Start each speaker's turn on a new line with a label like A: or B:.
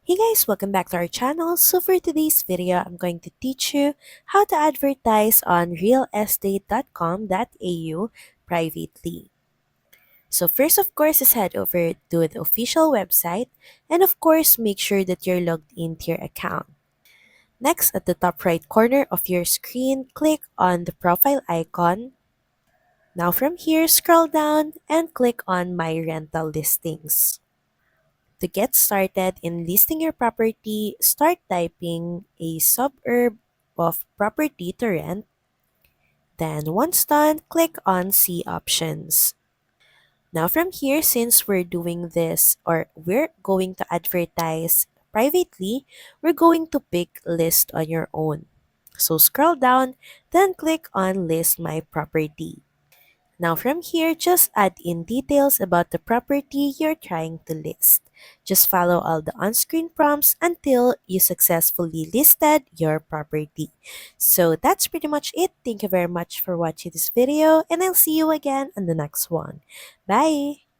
A: Hey guys, welcome back to our channel. So for today's video, I'm going to teach you how to advertise on realestate.com.au privately. So first, of course, is head over to the official website and of course, make sure that you're logged into your account. Next, at the top right corner of your screen, click on the profile icon. Now from here, scroll down and click on My Rental Listings. To get started in listing your property, start typing a suburb of property to rent. Then once done, click on See Options. Now from here, since we're doing this or we're going to advertise privately, we're going to pick List on your own. So scroll down, then click on List My Property. Now from here, just add in details about the property you're trying to list. Just follow all the on-screen prompts until you successfully listed your property. So that's pretty much it. Thank you very much for watching this video and I'll see you again on the next one. Bye!